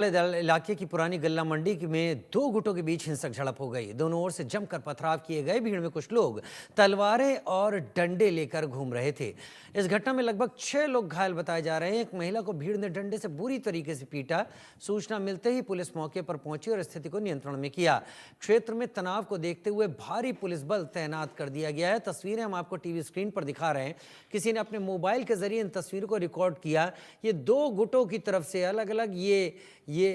इलाके की पुरानी गल्ला मंडी में दो गुटों के बीच हिंसक झड़प हो गई। दोनों ओर से जमकर पथराव किए गए। भीड़ में कुछ लोग तलवारें और डंडे लेकर घूम रहे थे। इस घटना में लगभग 6 लोग घायल बताए जा रहे हैं। एक महिला को भीड़ ने डंडे से बुरी तरीके से पीटा। सूचना मिलते ही पुलिस मौके पर पहुंची और स्थिति को नियंत्रण में किया। क्षेत्र में तनाव को देखते हुए भारी पुलिस बल तैनात कर दिया गया है। तस्वीरें हम आपको टीवी स्क्रीन पर दिखा रहे हैं। किसी ने अपने मोबाइल के जरिए इन तस्वीरों को रिकॉर्ड किया। ये दो गुटों की तरफ से अलग अलग ये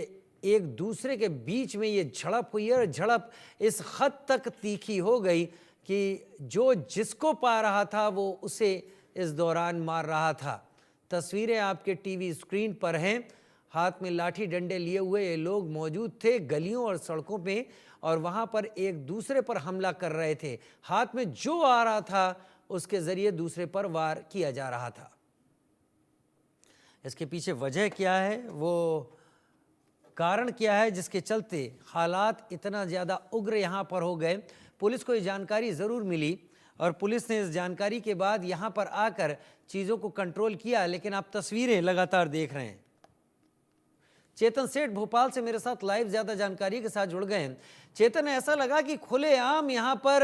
एक दूसरे के बीच में ये झड़प हुई है और झड़प इस हद तक तीखी हो गई कि जो जिसको पा रहा था वो उसे इस दौरान मार रहा था। तस्वीरें आपके टीवी स्क्रीन पर हैं। हाथ में लाठी डंडे लिए हुए ये लोग मौजूद थे गलियों और सड़कों पे और वहां पर एक दूसरे पर हमला कर रहे थे। हाथ में जो आ रहा था उसके जरिए दूसरे पर वार किया जा रहा था। इसके पीछे वजह क्या है, वो कारण क्या है जिसके चलते हालात इतना ज़्यादा उग्र यहाँ पर हो गए। पुलिस को ये जानकारी ज़रूर मिली और पुलिस ने इस जानकारी के बाद यहाँ पर आकर चीज़ों को कंट्रोल किया। लेकिन आप तस्वीरें लगातार देख रहे हैं। चेतन सेठ भोपाल से मेरे साथ लाइव ज़्यादा जानकारी के साथ जुड़ गए हैं। चेतन, ऐसा लगा कि खुलेआम यहाँ पर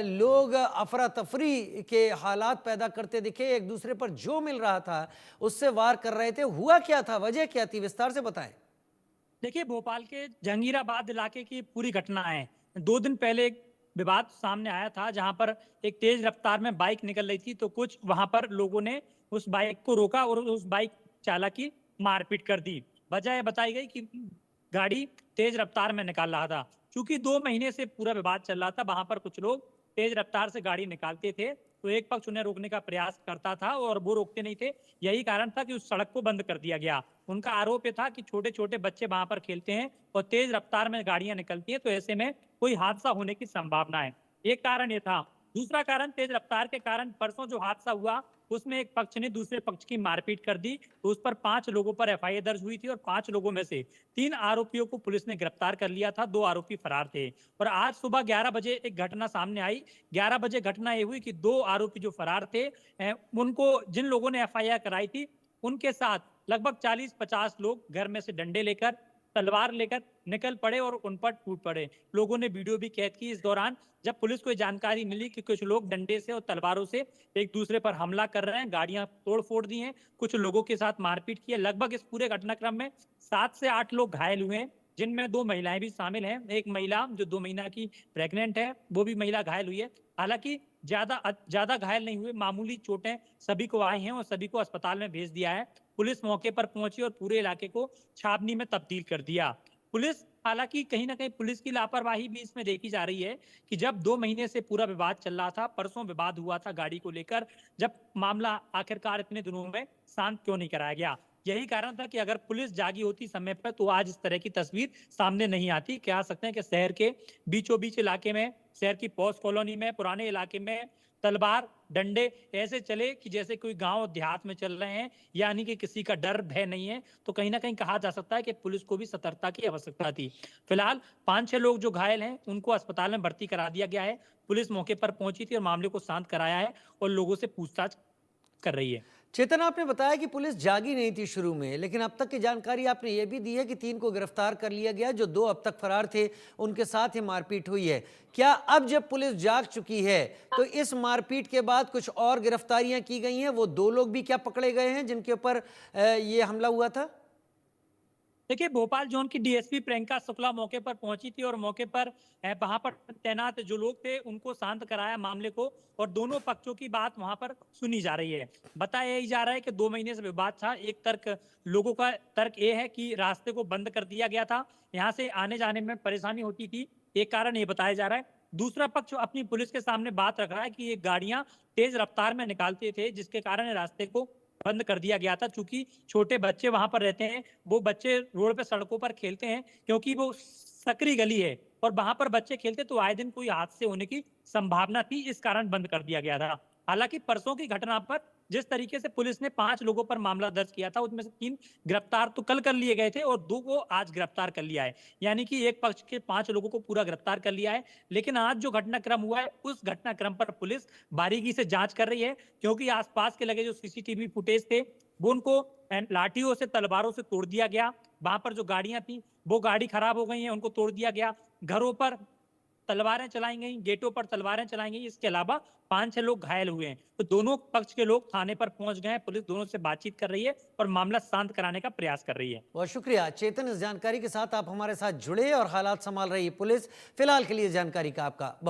लोग अफरा तफरी के हालात पैदा करते दिखे। एक दूसरे पर जो मिल रहा था उससे वार कर रहे थे। हुआ क्या था, वजह क्या थी, विस्तार से बताएं। देखिए, भोपाल के जहांगीराबाद इलाके की पूरी घटना है। 2 दिन पहले एक विवाद सामने आया था जहां पर एक तेज रफ्तार में बाइक निकल रही थी, तो कुछ वहां पर लोगों ने उस बाइक को रोका और उस बाइक चालक की मारपीट कर दी। वजह यह बताई गई कि गाड़ी तेज रफ्तार में निकाल रहा था। चूंकि 2 महीने से पूरा विवाद चल रहा था, वहां पर कुछ लोग तेज रफ्तार से गाड़ी निकालते थे, तो एक पक्ष उन्हें रोकने का प्रयास करता था और वो रोकते नहीं थे। यही कारण था कि उस सड़क को बंद कर दिया गया। उनका आरोप ये था कि छोटे छोटे बच्चे वहां पर खेलते हैं और तेज रफ्तार में गाड़ियां निकलती हैं, तो ऐसे में कोई हादसा होने की संभावना है। एक कारण ये था। दूसरा कारण, तेज रफ्तार के कारण परसों जो हादसा हुआ उसमें एक पक्ष ने दूसरे पक्ष की मारपीट कर दी, तो उस पर 5 लोगों पर एफआईआर दर्ज हुई थी और 5 लोगों में से 3 आरोपियों को पुलिस ने गिरफ्तार कर लिया था। 2 आरोपी फरार थे और आज सुबह 11 बजे एक घटना सामने आई। 11 बजे घटना ये हुई कि 2 आरोपी जो फरार थे, उनको जिन लोगों ने एफआईआर कराई थी उनके साथ लगभग 40-50 लोग घर में से डंडे लेकर, तलवार लेकर निकल पड़े और उन पर टूट पड़े। लोगों ने वीडियो भी कैद की। इस दौरान जब पुलिस को जानकारी मिली कि कुछ लोग डंडे से और तलवारों से एक दूसरे पर हमला कर रहे हैं, गाड़ियां तोड़ फोड़ दी हैं, कुछ लोगों के साथ मारपीट की है। लगभग इस पूरे घटनाक्रम में 7 से 8 लोग घायल हुए हैं, जिनमें 2 महिलाएं भी शामिल हैं। एक महिला जो 2 महीना की प्रेग्नेंट है, वो भी महिला घायल हुई है। हालांकि ज्यादा घायल नहीं हुए, मामूली चोटें सभी को आई हैं और सभी को अस्पताल में भेज दिया है। पुलिस मौके पर पहुंची और पूरे इलाके को छावनी में तब्दील कर दिया। पुलिस, हालांकि कहीं ना कहीं पुलिस की लापरवाही भी इसमें देखी जा रही है कि जब 2 महीने से पूरा विवाद चल रहा था, परसों विवाद हुआ था गाड़ी को लेकर, जब मामला आखिरकार इतने दिनों में शांत क्यों नहीं कराया गया। यही कारण था कि अगर पुलिस जागी होती समय पर तो आज इस तरह की तस्वीर सामने नहीं आती। कह सकते हैं कि शहर के बीचों बीच इलाके में, शहर की पॉश कॉलोनी में, पुराने इलाके में तलवार डंडे ऐसे चले कि जैसे कोई गांव देहात में चल रहे हैं, यानी कि किसी का डर भय नहीं है। तो कहीं ना कहीं कहा जा सकता है कि पुलिस को भी सतर्कता की आवश्यकता थी। फिलहाल 5-6 लोग जो घायल हैं उनको अस्पताल में भर्ती करा दिया गया है। पुलिस मौके पर पहुंची थी और मामले को शांत कराया है और लोगों से पूछताछ कर रही है। चेतन, आपने बताया कि पुलिस जागी नहीं थी शुरू में, लेकिन अब तक की जानकारी आपने ये भी दी है कि 3 को गिरफ्तार कर लिया गया। जो 2 अब तक फरार थे उनके साथ ही मारपीट हुई है। क्या अब जब पुलिस जाग चुकी है तो इस मारपीट के बाद कुछ और गिरफ्तारियां की गई हैं? वो 2 लोग भी क्या पकड़े गए हैं जिनके ऊपर ये हमला हुआ था? देखिए, भोपाल जोन की डीएसपी प्रियंका शुक्ला मौके पर पहुंची थी और मौके पर वहां पर तैनात जो लोग थे उनको शांत कराया मामले को, और दोनों पक्षों की बात वहां पर सुनी जा रही है। बताया यही जा रहा है कि 2 महीने से विवाद था। एक तर्क, लोगों का तर्क ये है कि रास्ते को बंद कर दिया गया था, यहाँ से आने जाने में परेशानी होती थी, एक कारण ये बताया जा रहा है। दूसरा पक्ष अपनी पुलिस के सामने बात रख रहा है कि ये गाड़ियां तेज रफ्तार में निकालते थे, जिसके कारण रास्ते को बंद कर दिया गया था। चूंकि छोटे बच्चे वहां पर रहते हैं, वो बच्चे रोड पे सड़कों पर खेलते हैं, क्योंकि वो सकरी गली है और वहां पर बच्चे खेलते, तो आए दिन कोई हादसे होने की संभावना थी, इस कारण बंद कर दिया गया था। हालांकि परसों की घटना पर जिस तरीके से पुलिस ने 5 लोगों पर मामला दर्ज किया था, उसमें से 3 गिरफ्तार तो कल कर लिए गए थे और 2 को आज गिरफ्तार कर लिया है। यानी कि एक पक्ष के 5 लोगों को पूरा गिरफ्तार कर लिया है। लेकिन आज जो घटनाक्रम हुआ है उस घटनाक्रम पर पुलिस बारीकी से जांच कर रही है, क्योंकि आसपास के लगे जो सीसीटीवी फुटेज थे वो उनको लाठियों से, तलवारों से तोड़ दिया गया। वहां पर जो गाड़ियां थी वो गाड़ी खराब हो गई है, उनको तोड़ दिया गया। घरों पर तलवारें चलाई गई, गेटों पर तलवारें चलाई गई। इसके अलावा 5-6 लोग घायल हुए हैं। तो दोनों पक्ष के लोग थाने पर पहुंच गए हैं। पुलिस दोनों से बातचीत कर रही है और मामला शांत कराने का प्रयास कर रही है। बहुत शुक्रिया चेतन, इस जानकारी के साथ आप हमारे साथ जुड़े और हालात संभाल रही है पुलिस। फिलहाल के लिए जानकारी का आपका